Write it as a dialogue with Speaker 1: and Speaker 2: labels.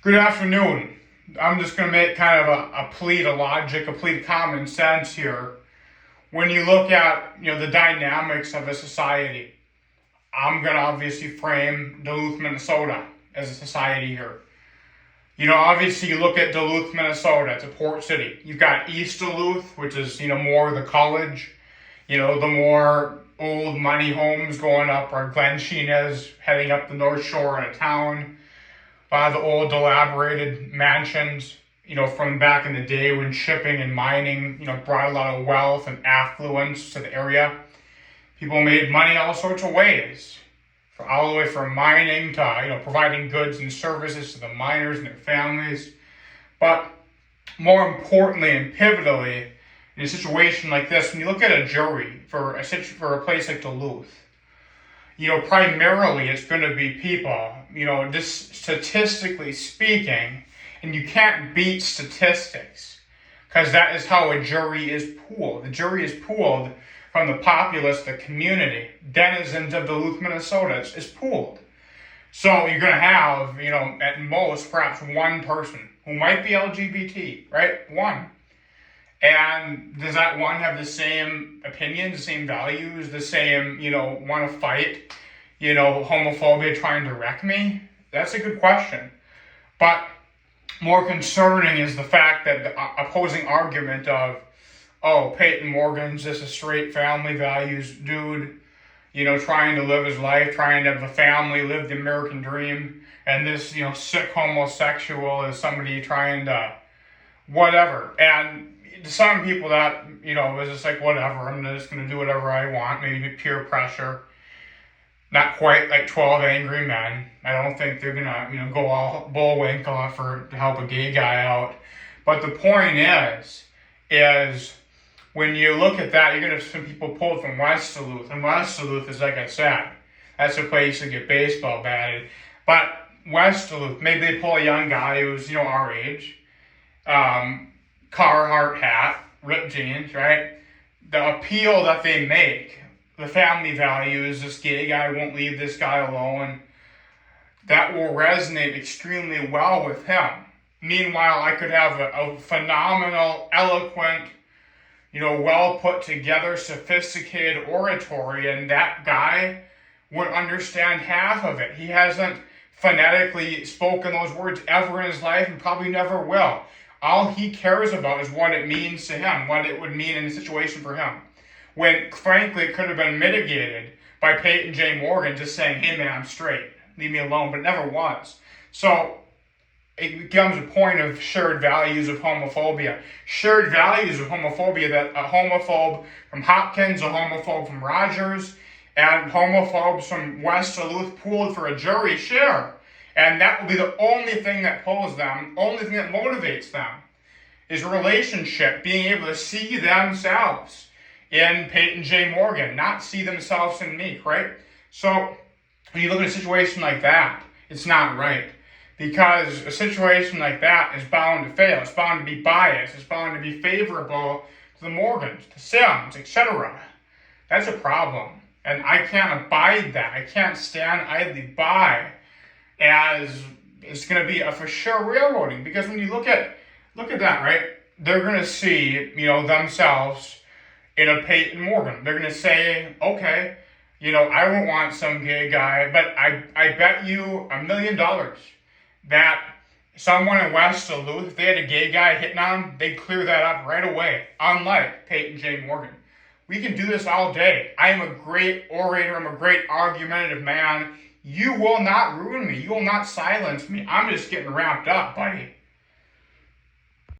Speaker 1: Good afternoon. I'm just going to make kind of a plea to logic, a plea to common sense here. When you look at the dynamics of a society, I'm going to obviously frame Duluth, Minnesota as a society here. Obviously you look at Duluth, Minnesota, it's a port city. You've got East Duluth, which is, more the college, the more old money homes going up, or Glen Sheena's heading up the North Shore in a town. The old dilapidated mansions, from back in the day when shipping and mining, brought a lot of wealth and affluence to the area. People made money all sorts of ways, all the way from mining to, providing goods and services to the miners and their families. But more importantly and pivotally, in a situation like this, when you look at a jury for a place like Duluth, primarily it's going to be people, just statistically speaking, and you can't beat statistics because that is how a jury is pooled. The jury is pooled from the populace, the community, denizens of Duluth, Minnesota. It's pooled. So you're going to have, at most, perhaps one person who might be LGBT, right? One. And does that one have the same opinions, the same values, the same, want to fight, homophobia trying to wreck me? That's a good question. But more concerning is the fact that the opposing argument of, Payton Morgens, this is straight family values dude, trying to live his life, trying to have a family, live the American dream, and this, sick homosexual is somebody trying to whatever. And to some people that, is just like, whatever, I'm just going to do whatever I want, maybe peer pressure. Not quite like 12 Angry Men. I don't think they're going to, go all Bullwinkle to help a gay guy out. But the point is when you look at that, you're going to have some people pulled from West Duluth. And West Duluth is, like I said, that's a place to get baseball batted. But West Duluth, maybe they pull a young guy who's, our age, Carhartt hat, ripped jeans, right? The appeal that they make, the family values, this gay guy won't leave this guy alone, that will resonate extremely well with him. Meanwhile, I could have a phenomenal, eloquent, well put together, sophisticated oratory, and that guy would understand half of it. He hasn't phonetically spoken those words ever in his life and probably never will. All he cares about is what it means to him, what it would mean in a situation for him. When, frankly, it could have been mitigated by Payton J. Morgan just saying, hey, man, I'm straight. Leave me alone. But it never was. So it becomes a point of shared values of homophobia. Shared values of homophobia that a homophobe from Hopkins, a homophobe from Rogers, and homophobes from West Duluth pooled for a jury share. And that will be the only thing that pulls them, only thing that motivates them, is relationship, being able to see themselves in Payton J. Morgan, not see themselves in me, right? So when you look at a situation like that, it's not right. Because a situation like that is bound to fail. It's bound to be biased. It's bound to be favorable to the Morgans, to Sims, etc. That's a problem. And I can't abide that. I can't stand idly by as it's going to be a for sure railroading. Because when you look at that, right, they're going to see, themselves in a Payton Morgan. They're going to say, okay, I won't want some gay guy, but I bet you $1 million that someone in West Duluth, if they had a gay guy hitting on them, they'd clear that up right away, unlike Payton J. Morgan. We can do this all day. I am a great orator. I'm a great argumentative man. You will not ruin me. You will not silence me. I'm just getting wrapped up, buddy.